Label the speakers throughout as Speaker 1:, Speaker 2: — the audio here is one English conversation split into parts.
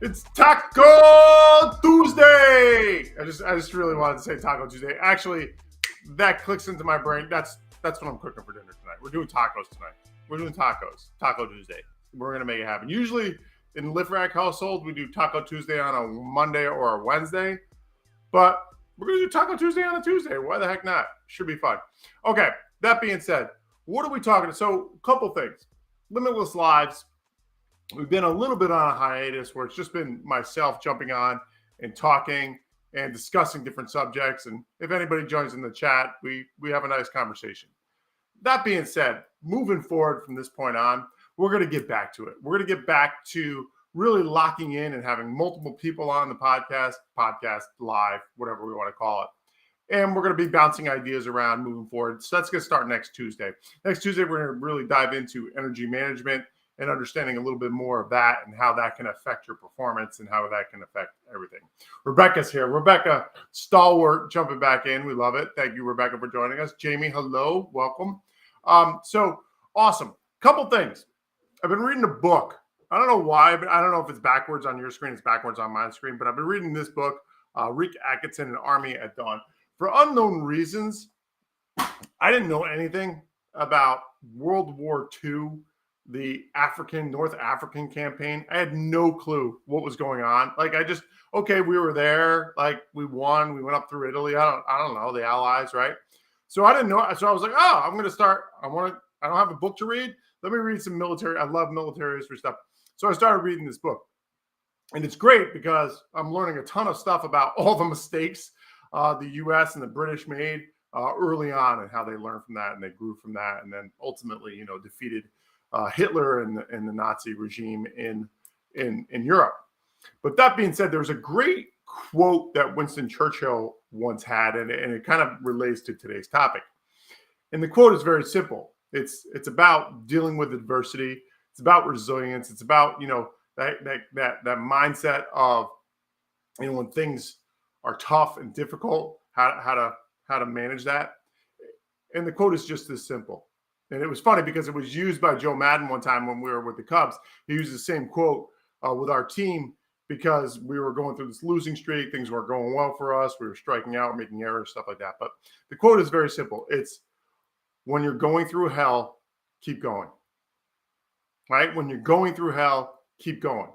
Speaker 1: It's Taco Tuesday. I just really wanted to say Taco Tuesday. Actually, that clicks into my brain. That's what I'm cooking for dinner tonight. We're doing tacos tonight. We're doing tacos. Taco Tuesday. We're gonna make it happen. Usually in Lifrak household, we do Taco Tuesday on a Monday or a Wednesday, but we're gonna do Taco Tuesday on a Tuesday. Why the heck not? Should be fun. Okay. That being said, what are we talking? So, a couple things. Limitless lives. We've been a little bit on a hiatus where it's just been myself jumping on and talking and discussing different subjects. And if anybody joins in the chat, we have a nice conversation. That being said, moving forward from this point on, we're going to get back to it. We're going to get back to really locking in and having multiple people on the podcast, live, whatever we want to call it. And we're going to be bouncing ideas around moving forward. So that's going to start next Tuesday. Next Tuesday, we're going to really dive into energy management and understanding a little bit more of that and how that can affect your performance and how that can affect everything. Rebecca's here. Rebecca, stalwart, jumping back in. We love it. Thank you, Rebecca, for joining us. Jamie, hello. Welcome. So awesome. Couple things. I've been reading a book. I don't know why, but I don't know if it's backwards on your screen. It's backwards on my screen. But I've been reading this book, Rick Atkinson and Army at Dawn. For unknown reasons, I didn't know anything about World War II, the North African campaign. I had no clue what was going on. Like, we were there, like we won, we went up through Italy. I don't know, the Allies, right? So I didn't know. So I was like, I'm going to start. I don't have a book to read. Let me read some military. I love military history stuff. So I started reading this book. And it's great because I'm learning a ton of stuff about all the mistakes the U.S. and the British made early on and how they learned from that and they grew from that and then ultimately, defeated Hitler and the Nazi regime in Europe. But that being said, there's a great quote that Winston Churchill once had, and it kind of relates to today's topic. And the quote is very simple. It's about dealing with adversity. It's about resilience. It's about that mindset of when things are tough and difficult, how to manage that. And the quote is just this simple. And it was funny because it was used by Joe Madden one time when we were with the Cubs. He used the same quote with our team because we were going through this losing streak. Things weren't going well for us. We were striking out, making errors, stuff like that. But the quote is very simple. It's, when you're going through hell, keep going. Right? When you're going through hell, keep going.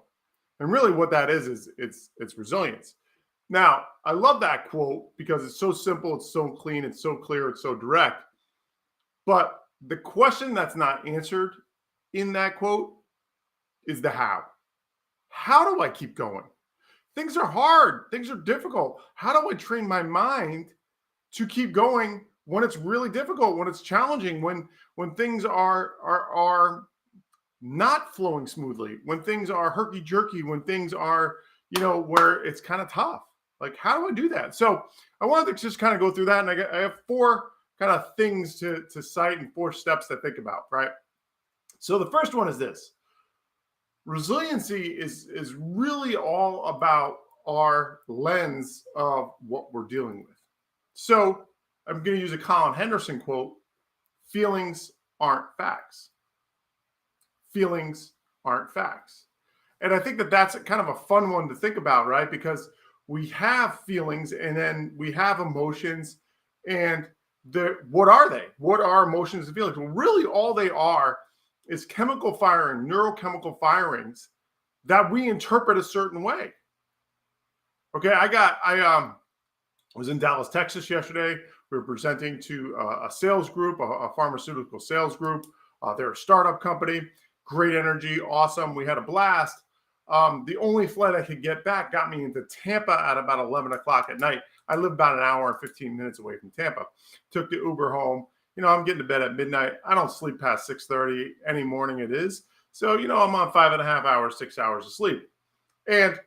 Speaker 1: And really what that is it's resilience. Now, I love that quote because it's so simple, it's so clean, it's so clear, it's so direct. But the question that's not answered in that quote is the how. How do I keep going? Things are hard. Things are difficult. How do I train my mind to keep going when it's really difficult, when it's challenging, when things are not flowing smoothly, when things are herky-jerky, when things are, where it's kind of tough? Like, how do I do that? So I wanted to just kind of go through that. And I have 4 kind of things to cite and 4 steps to think about, right? So the first one is this. Resiliency is really all about our lens of what we're dealing with. So I'm going to use a Colin Henderson quote. Feelings aren't facts. Feelings aren't facts. And I think that that's kind of a fun one to think about, right? Because we have feelings and then we have emotions, and what are they? What are emotions and feelings? Well, really all they are is chemical firing, neurochemical firings that we interpret a certain way. Okay, I was in Dallas, Texas yesterday. We were presenting to a sales group, a pharmaceutical sales group. They're a startup company, great energy, awesome. We had a blast. The only flight I could get back got me into Tampa at about 11 o'clock at night. I live about an hour and 15 minutes away from Tampa. Took the Uber home. I'm getting to bed at midnight. I don't sleep past 6:30 any morning it is. So, I'm on 5.5 hours, 6 hours of sleep. And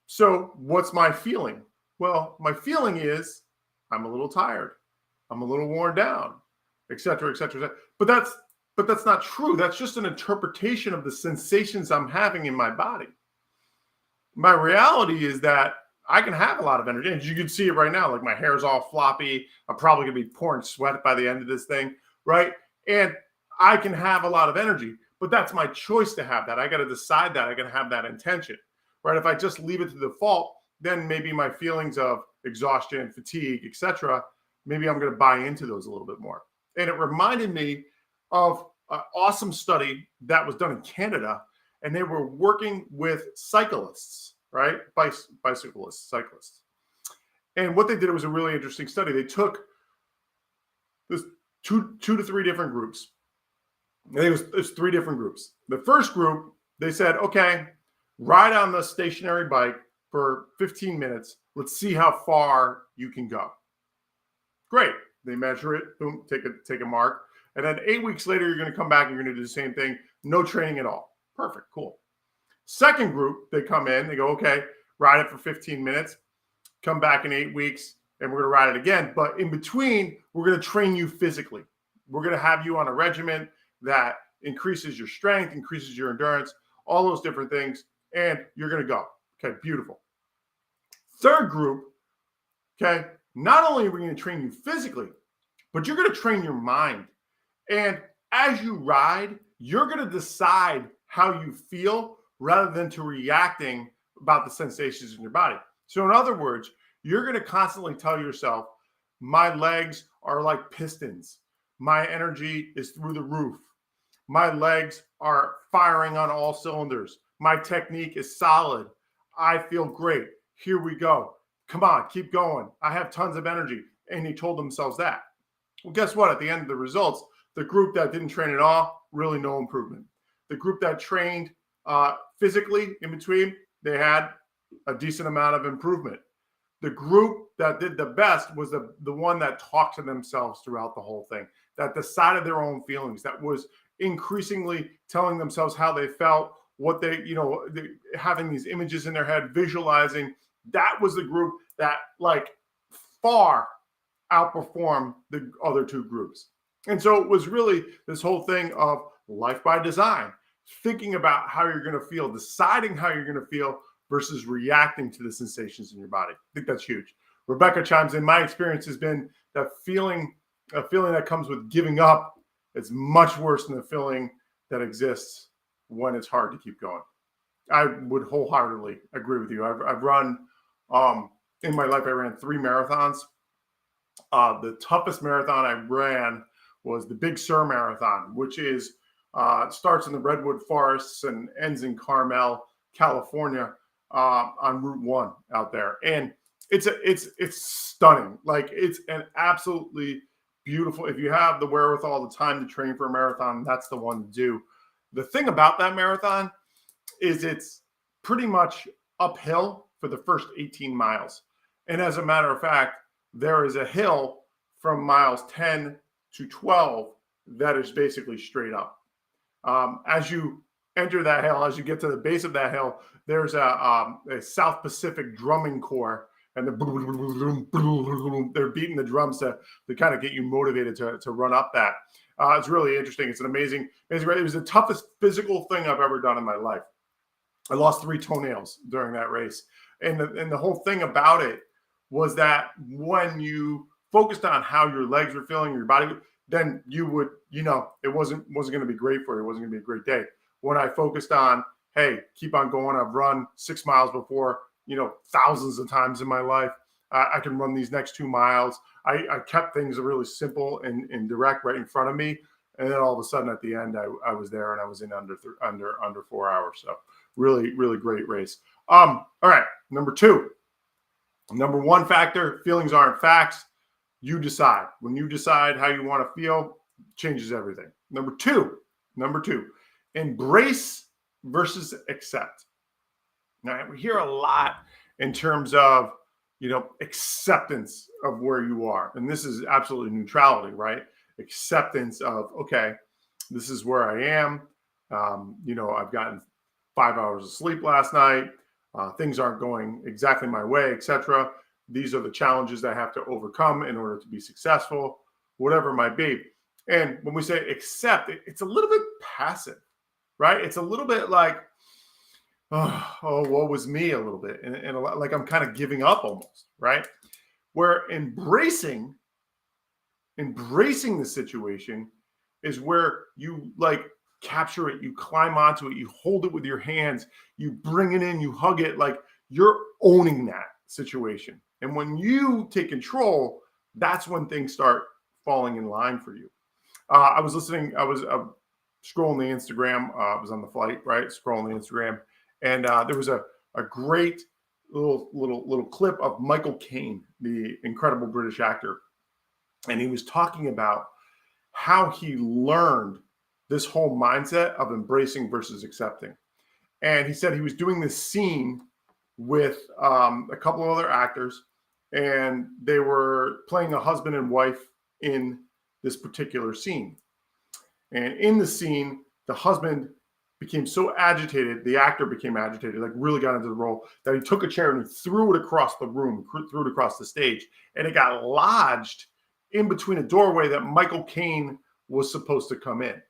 Speaker 1: so what's my feeling? Well, my feeling is I'm a little tired. I'm a little worn down, et cetera, et cetera, et cetera. But that's not true. That's just an interpretation of the sensations I'm having in my body. My reality is that I can have a lot of energy. And you can see it right now. Like, my hair's all floppy. I'm probably going to be pouring sweat by the end of this thing, right? And I can have a lot of energy, but that's my choice to have that. I got to decide that. I got to have that intention. right? If I just leave it to default, then maybe my feelings of exhaustion, fatigue, etc., maybe I'm going to buy into those a little bit more. And it reminded me of an awesome study that was done in Canada, and they were working with cyclists, right? Cyclists. And what they did was a really interesting study. They took this two to three different groups. I think it was three different groups. The first group, they said, okay, ride on the stationary bike for 15 minutes. Let's see how far you can go. Great. They measure it, boom, take a mark. And then 8 weeks later, you're going to come back and you're going to do the same thing. No training at all. Perfect. Cool. Second group, they come in, they go, okay, ride it for 15 minutes, come back in 8 weeks, and we're going to ride it again. But in between, we're going to train you physically. We're going to have you on a regimen that increases your strength, increases your endurance, all those different things, and you're going to go. Okay, beautiful. Third group, okay, not only are we going to train you physically, but you're going to train your mind. And as you ride, you're going to decide how you feel rather than to reacting about the sensations in your body. So in other words, you're going to constantly tell yourself, my legs are like pistons. My energy is through the roof. My legs are firing on all cylinders. My technique is solid. I feel great. Here we go. Come on, keep going. I have tons of energy. And they told themselves that. Well, guess what? At the end of the results, the group that didn't train at all, really no improvement. The group that trained physically in between, they had a decent amount of improvement. The group that did the best was the one that talked to themselves throughout the whole thing, that decided their own feelings, that was increasingly telling themselves how they felt, what they, having these images in their head, visualizing. That was the group that like far outperformed the other two groups. And so it was really this whole thing of life by design, thinking about how you're going to feel, deciding how you're going to feel versus reacting to the sensations in your body. I think that's huge. Rebecca chimes in. My experience has been that a feeling that comes with giving up is much worse than the feeling that exists when it's hard to keep going. I would wholeheartedly agree with you. I've run, in my life, I ran 3 marathons. The toughest marathon I ran was the Big Sur Marathon, which is starts in the Redwood Forests and ends in Carmel, California, on Route 1 out there. And it's stunning. Like, it's an absolutely beautiful. If you have the wherewithal, the time to train for a marathon, that's the one to do. The thing about that marathon is it's pretty much uphill for the first 18 miles. And as a matter of fact, there is a hill from miles 10 to 12 that is basically straight up. As you enter that hill, as you get to the base of that hill, there's a South Pacific drumming corps, and they're beating the drums to kind of get you motivated to run up that. It's really interesting. It's an amazing. It was the toughest physical thing I've ever done in my life. I lost 3 toenails during that race. And the whole thing about it was that when you focused on how your legs were feeling, your body, then you would, it wasn't going to be great for you. It wasn't going to be a great day. When I focused on, hey, keep on going. I've run 6 miles before, thousands of times in my life. I can run these next 2 miles. I kept things really simple and direct right in front of me. And then all of a sudden at the end, I was there and I was in under 4 hours. So really, really great race. All right. Number 2. Number 1 factor, feelings aren't facts. You decide. When you decide how you want to feel, changes everything. Number two, embrace versus accept. Now, we hear a lot in terms of, acceptance of where you are. And this is absolutely neutrality, right? Acceptance of, okay, this is where I am. I've gotten 5 hours of sleep last night. Things aren't going exactly my way, etc. These are the challenges that I have to overcome in order to be successful, whatever it might be. And when we say accept, it's a little bit passive, right? It's a little bit like, oh, woe was me a little bit. And like I'm kind of giving up almost, right? Where embracing the situation is where you like capture it, you climb onto it, you hold it with your hands, you bring it in, you hug it, like you're owning that situation. And when you take control, that's when things start falling in line for you. I was scrolling the Instagram. I was on the flight, right? Scrolling the Instagram, and there was a great little clip of Michael Caine, the incredible British actor, and he was talking about how he learned this whole mindset of embracing versus accepting. And he said he was doing this scene with a couple of other actors, and they were playing a husband and wife in this particular scene. And in the scene, the husband became so agitated, the actor became agitated, like really got into the role, that he took a chair and he threw it across the room, threw it across the stage, and it got lodged in between a doorway that Michael Caine was supposed to come in.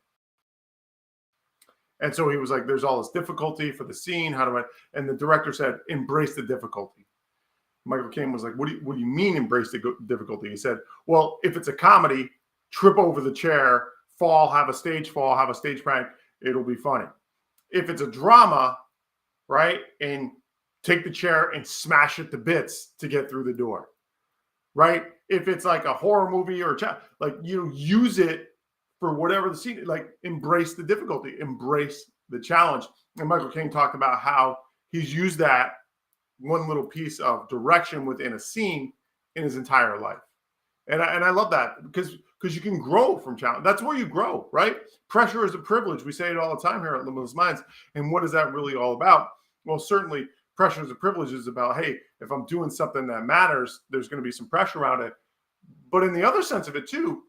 Speaker 1: And so he was like, there's all this difficulty for the scene. How do I? And the director said, embrace the difficulty. Michael Caine was like, what do you mean embrace the difficulty? He said, well, if it's a comedy, trip over the chair, fall, have a stage prank, it'll be funny. If it's a drama, right, and take the chair and smash it to bits to get through the door, right? If it's like a horror movie or like you use it for whatever the scene, like embrace the difficulty, embrace the challenge. And Michael Caine talked about how he's used that one little piece of direction within a scene in his entire life. And I love that because you can grow from challenge. That's where you grow, right? Pressure is a privilege. We say it all the time here at Limitless Minds. And what is that really all about? Well, certainly pressure is a privilege is about, hey, if I'm doing something that matters, there's going to be some pressure around it. But in the other sense of it too,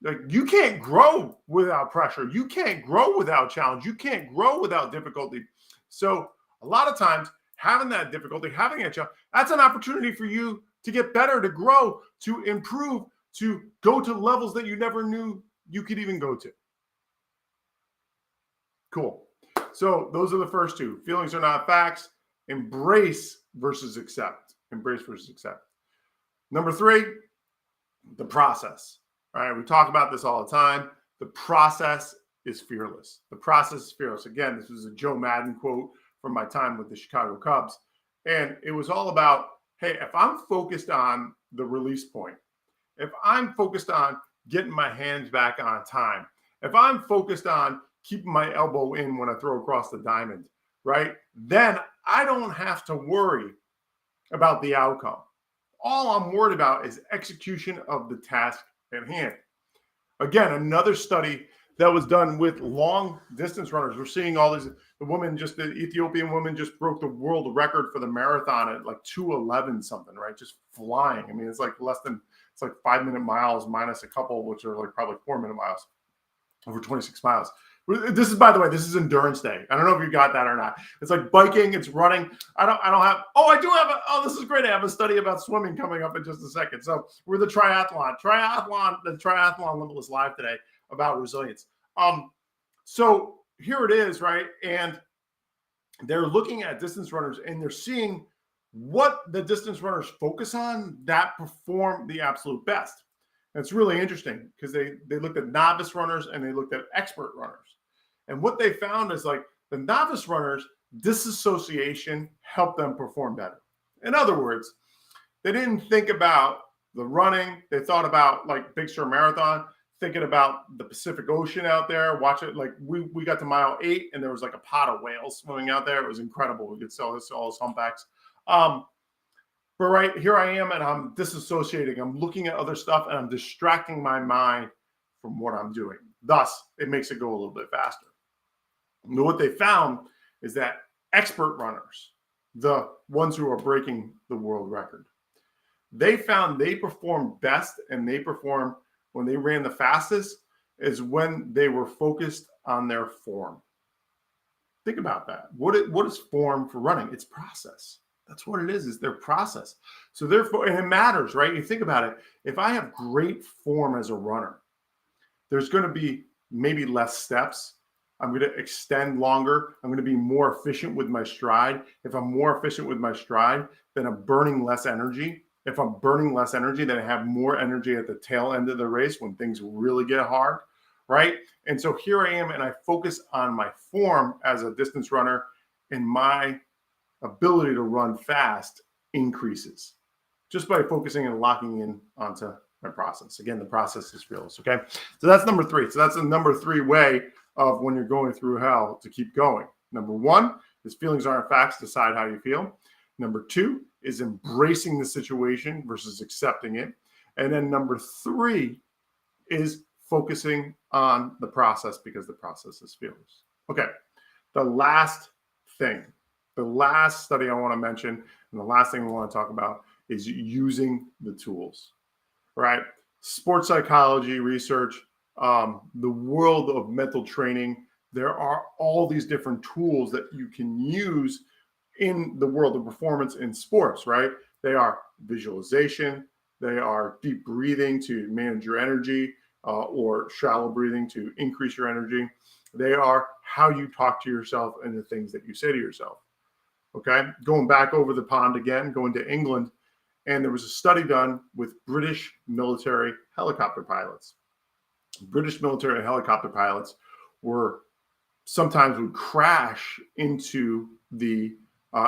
Speaker 1: like you can't grow without pressure. You can't grow without challenge. You can't grow without difficulty. So a lot of times having that difficulty, having a challenge, that's an opportunity for you to get better, to grow, to improve, to go to levels that you never knew you could even go to. Cool. So those are the first two. Feelings are not facts. Embrace versus accept. Embrace versus accept. Number 3, the process. All right, we talk about this all the time. The process is fearless. The process is fearless. Again, this was a Joe Madden quote from my time with the Chicago Cubs. And it was all about, hey, if I'm focused on the release point, if I'm focused on getting my hands back on time, if I'm focused on keeping my elbow in when I throw across the diamond, right, then I don't have to worry about the outcome. All I'm worried about is execution of the task at hand. Again, another study that was done with long distance runners. We're seeing all these, the Ethiopian woman just broke the world record for the marathon at like 2:11 something, right? Just flying. I mean, it's like 5-minute miles minus a couple, which are like probably 4-minute miles, over 26 miles. This is, by the way, this is endurance day. I don't know if you got that or not. It's like biking, it's running. I do have this is great. I have a study about swimming coming up in just a second. So we're the triathlon Limitless Live today about resilience. So here it is, right? And they're looking at distance runners and they're seeing what the distance runners focus on that perform the absolute best. And it's really interesting because they looked at novice runners and they looked at expert runners. And what they found is like the novice runners, disassociation helped them perform better. In other words, they didn't think about the running. They thought about like Big Sur Marathon, thinking about the Pacific Ocean out there. Watch it. Like we got to mile 8 and there was like a pot of whales swimming out there. It was incredible. We could sell this to all those humpbacks. But right here I am and I'm disassociating. I'm looking at other stuff and I'm distracting my mind from what I'm doing. Thus, it makes it go a little bit faster. And what they found is that expert runners, the ones who are breaking the world record, they found they perform best and they perform when they ran the fastest is when they were focused on their form. Think about that. What is form for running? It's process. That's what it is their process. So therefore, and it matters, right? You think about it. If I have great form as a runner, there's going to be maybe less steps. I'm going to extend longer. I'm going to be more efficient with my stride. If I'm more efficient with my stride, then I'm burning less energy. If I'm burning less energy, then I have more energy at the tail end of the race when things really get hard, right? And so here I am, and I focus on my form as a distance runner, and my ability to run fast increases just by focusing and locking in onto my process. Again, the process is fearless, okay? So that's number 3. So that's the number 3 way of when you're going through hell to keep going. Number 1 is feelings aren't facts, decide how you feel. Number 2 is embracing the situation versus accepting it. And then number 3 is focusing on the process because the process is fearless. Okay, the last thing, the last study I want to mention, and the last thing we want to talk about is using the tools, right? Sports psychology research, the world of mental training, there are all these different tools that you can use in the world of performance in sports, right? They are visualization, they are deep breathing to manage your energy, or shallow breathing to increase your energy. They are how you talk to yourself and the things that you say to yourself. Okay, going back over the pond again, going to England, and there was a study done with British military helicopter pilots. British military helicopter pilots were sometimes would crash into the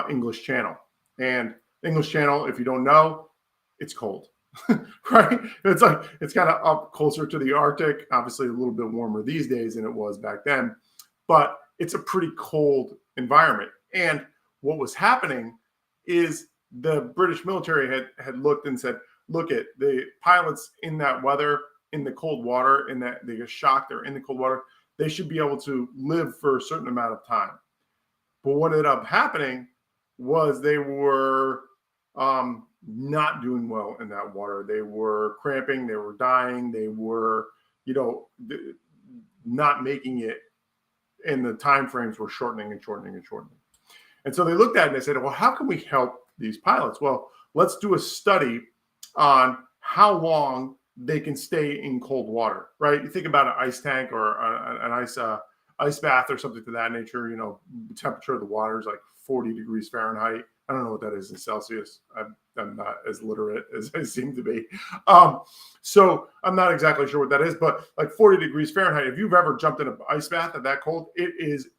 Speaker 1: English Channel. And English Channel, if you don't know, it's cold, right? It's like it's kind of up closer to the Arctic, obviously a little bit warmer these days than it was back then, but it's a pretty cold environment. And what was happening is the British military had looked and said, look at the pilots in that weather, in the cold water, in that they get shocked, they're in the cold water, they should be able to live for a certain amount of time. But what ended up happening was they were not doing well in that water. They were cramping, they were dying, they were, not making it, and the time frames were shortening and shortening and shortening. And so they looked at it and they said, well, how can we help these pilots? Well, let's do a study on how long they can stay in cold water, right? You think about an ice tank or an ice bath or something to that nature. The temperature of the water is like 40 degrees Fahrenheit. I don't know what that is in Celsius. I'm not as literate as I seem to be. So I'm not exactly sure what that is, but like 40 degrees Fahrenheit, if you've ever jumped in an ice bath at that cold, it is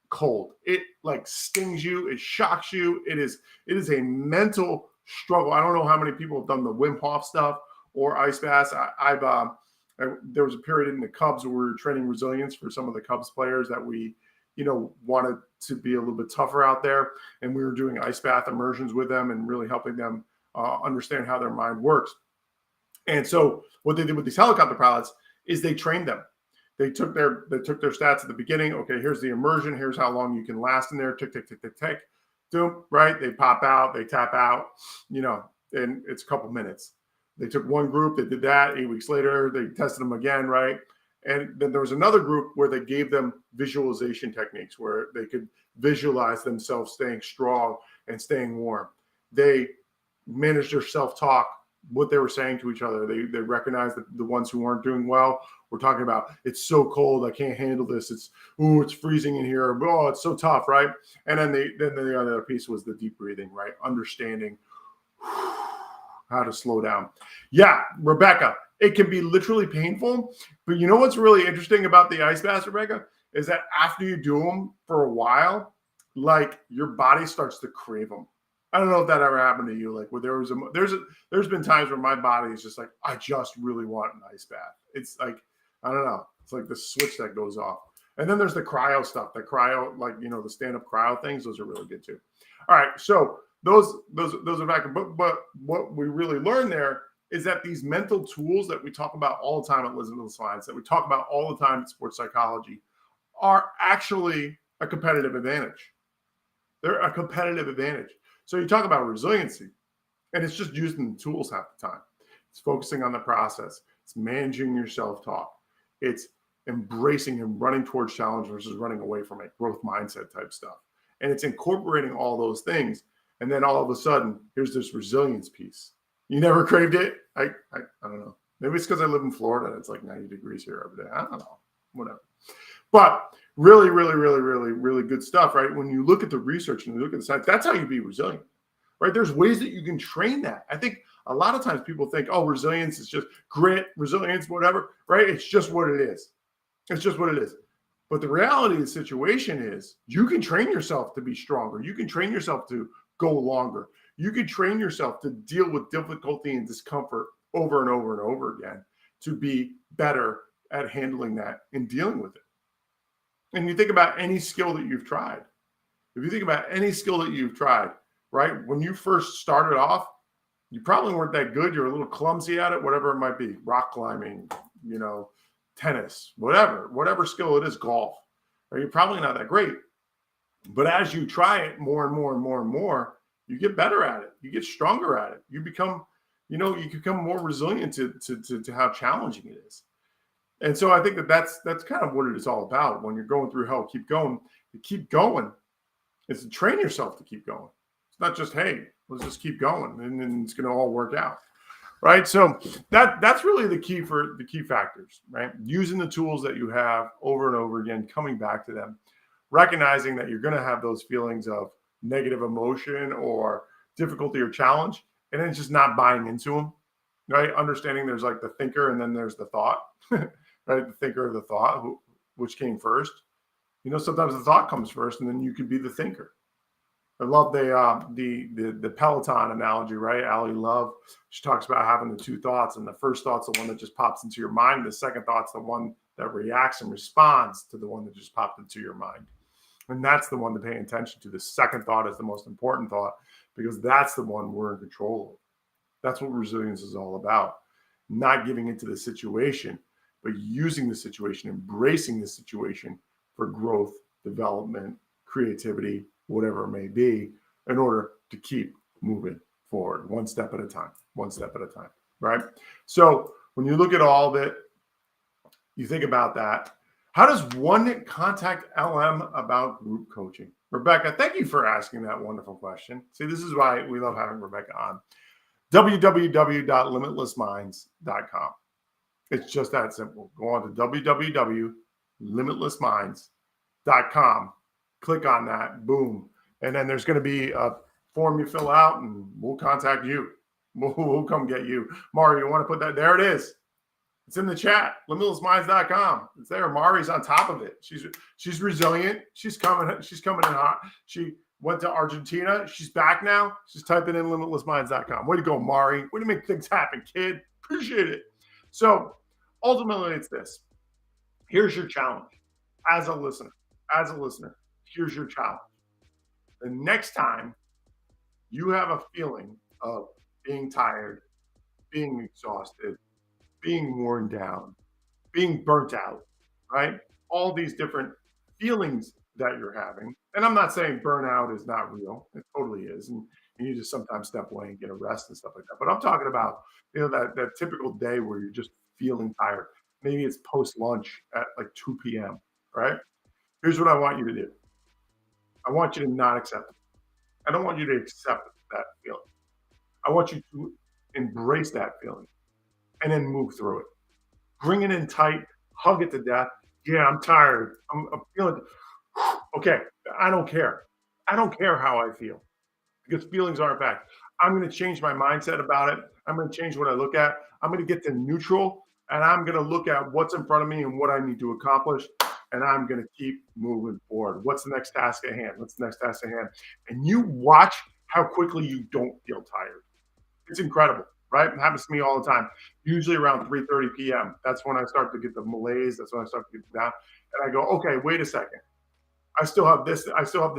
Speaker 1: cold. It like stings you. It shocks you. It is a mental struggle. I don't know how many people have done the Wim Hof stuff or ice baths. There was a period in the Cubs where we were training resilience for some of the Cubs players that we, wanted to be a little bit tougher out there. And we were doing ice bath immersions with them and really helping them understand how their mind works. And so what they did with these helicopter pilots is they trained them. They took their stats at the beginning. Okay, here's the immersion. Here's how long you can last in there. Tick, tick, tick, tick, tick. Doom, right? They pop out, they tap out, and it's a couple minutes. They took one group, they did that. 8 weeks later, they tested them again, right? And then there was another group where they gave them visualization techniques where they could visualize themselves staying strong and staying warm. They managed their self-talk, what they were saying to each other. They recognized that the ones who weren't doing well were talking about, it's so cold, I can't handle this. It's freezing in here. Oh, it's so tough, right? And then the other piece was the deep breathing, right? Understanding how to slow down. Yeah, Rebecca, it can be literally painful, but you know what's really interesting about the ice baths, Rebecca, is that after you do them for a while, like your body starts to crave them. I don't know if that ever happened to you. Like where there's been times where my body is just like, I just really want an ice bath. It's like, I don't know. It's like the switch that goes off. And then there's the cryo stuff, the cryo, like, the stand-up cryo things. Those are really good too. All right. So those are back. But what we really learned there is that these mental tools that we talk about all the time at Limitless, that we talk about all the time in sports psychology, are actually a competitive advantage. They're a competitive advantage. So you talk about resiliency, and it's just using the tools half the time. It's focusing on the process. It's managing your self-talk. It's embracing and running towards challenge versus running away from it, growth mindset type stuff. And it's incorporating all those things. And then all of a sudden, here's this resilience piece. You never craved it? I don't know. Maybe it's because I live in Florida and it's like 90 degrees here every day. I don't know. Whatever. But really, really, really, really, really good stuff, right? When you look at the research and you look at the science, that's how you be resilient, right? There's ways that you can train that. I think a lot of times people think, oh, resilience is just grit, resilience, whatever, right? It's just what it is. It's just what it is. But the reality of the situation is you can train yourself to be stronger. You can train yourself to go longer. You can train yourself to deal with difficulty and discomfort over and over and over again to be better at handling that and dealing with it. And you think about any skill that you've tried. If you think about any skill that you've tried, right? When you first started off, you probably weren't that good. You're a little clumsy at it, whatever it might be, rock climbing, tennis, whatever skill it is, golf, right? You're probably not that great. But as you try it more and more and more and more, you get better at it. You get stronger at it. You become, you become more resilient to how challenging it is. And so I think that's kind of what it is all about. When you're going through hell, keep going. To keep going is to train yourself to keep going. It's not just, hey, let's just keep going and then it's going to all work out. Right. So that's really the key factors, right? Using the tools that you have over and over again, coming back to them, recognizing that you're going to have those feelings of negative emotion or difficulty or challenge, and then just not buying into them, right? Understanding there's like the thinker and then there's the thought, right? The thinker or the thought, which came first. Sometimes the thought comes first and then you could be the thinker. I love the Peloton analogy, right? Ali Love, she talks about having the two thoughts, and the first thought's the one that just pops into your mind. The second thought's the one that reacts and responds to the one that just popped into your mind. And that's the one to pay attention to. The second thought is the most important thought because that's the one we're in control of. That's what resilience is all about. Not giving into the situation, but using the situation, embracing the situation for growth, development, creativity, whatever it may be, in order to keep moving forward one step at a time, right? So when you look at all of it, you think about that. How does one contact LM about group coaching? Rebecca, thank you for asking that wonderful question. See, this is why we love having Rebecca on. www.limitlessminds.com. It's just that simple. Go on to www.limitlessminds.com. Click on that, boom. And then there's going to be a form you fill out and we'll contact you. We'll come get you. Mari, you want to put that? There it is. It's in the chat, limitlessminds.com. It's there. Mari's on top of it. She's resilient. She's coming in hot. She went to Argentina. She's back now. She's typing in limitlessminds.com. Way to go, Mari. Way to make things happen, kid. Appreciate it. So ultimately it's this. Here's your challenge as a listener. Here's your challenge. The next time you have a feeling of being tired, being exhausted, being worn down, being burnt out, right? All these different feelings that you're having. And I'm not saying burnout is not real. It totally is. And you just sometimes step away and get a rest and stuff like that. But I'm talking about, that typical day where you're just feeling tired. Maybe it's post-lunch at like 2 p.m., right? Here's what I want you to do. I want you to not accept it. I don't want you to accept that feeling. I want you to embrace that feeling and then move through it. Bring it in tight, hug it to death. Yeah, I'm tired. I'm feeling, okay, I don't care. I don't care how I feel because feelings aren't fact. I'm going to change my mindset about it. I'm going to change what I look at. I'm going to get to neutral and I'm going to look at what's in front of me and what I need to accomplish. And I'm going to keep moving forward. What's the next task at hand? And you watch how quickly you don't feel tired. It's incredible, right? It happens to me all the time. Usually around 3:30 p.m. That's when I start to get the malaise. That's when I start to get down. And I go, okay, wait a second. I still have this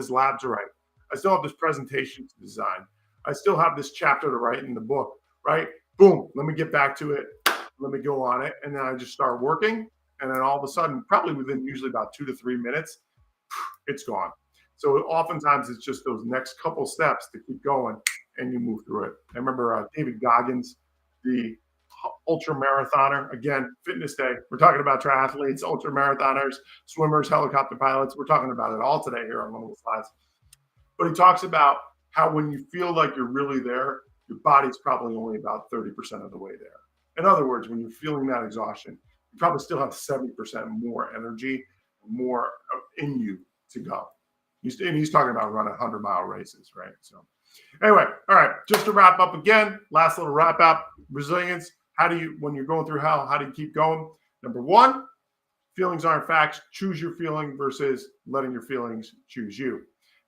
Speaker 1: lab to write. I still have this presentation to design. I still have this chapter to write in the book, right? Boom, let me get back to it. Let me go on it. And then I just start working. And then all of a sudden, probably within usually about 2 to 3 minutes, it's gone. So oftentimes it's just those next couple steps to keep going and you move through it. I remember David Goggins, the ultra marathoner, again, fitness day. We're talking about triathletes, ultra marathoners, swimmers, helicopter pilots. We're talking about it all today here on one of the slides. But he talks about how when you feel like you're really there, your body's probably only about 30% of the way there. In other words, when you're feeling that exhaustion, you probably still have 70% more energy, more in you to go. And he's talking about running 100-mile races, right? So anyway, all right, just to wrap up again, last little wrap up, resilience. When you're going through hell, how do you keep going? Number one, Feelings aren't facts. Choose your feeling versus letting your feelings choose you.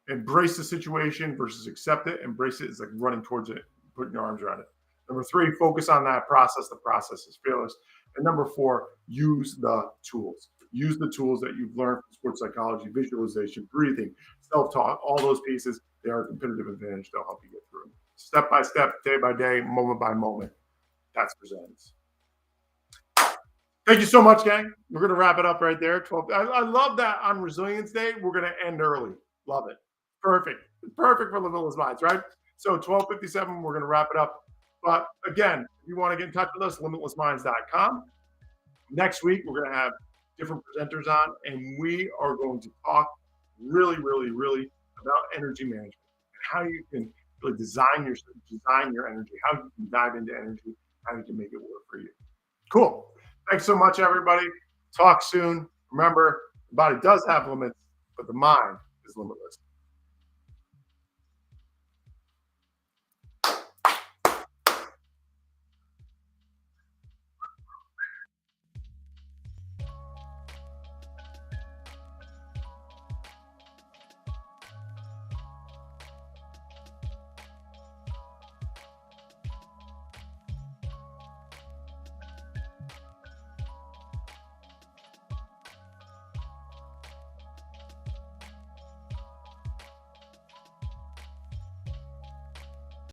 Speaker 1: Embrace the situation versus accept it. Embrace it is like running towards it, putting your arms around it. Number 3, focus on that process. The process is fearless. And number 4, use the tools. Use the tools that you've learned from sports psychology, visualization, breathing, self-talk, all those pieces. They are a competitive advantage. They'll help you get through. Step by step, day by day, moment by moment. That's presents. Thank you so much, gang. We're going to wrap it up right there. 12. I love that on Resilience Day, we're going to end early. Love it. Perfect. Perfect for Limitless Minds, right? So 12:57, we're going to wrap it up. But again, if you want to get in touch with us, limitlessminds.com. Next week, we're going to have different presenters on, and we are going to talk really about energy management and how you can really design your energy, how you can dive into energy, how you can make it work for you. Cool. Thanks so much, everybody. Talk soon. Remember, the body does have limits, but the mind is limitless.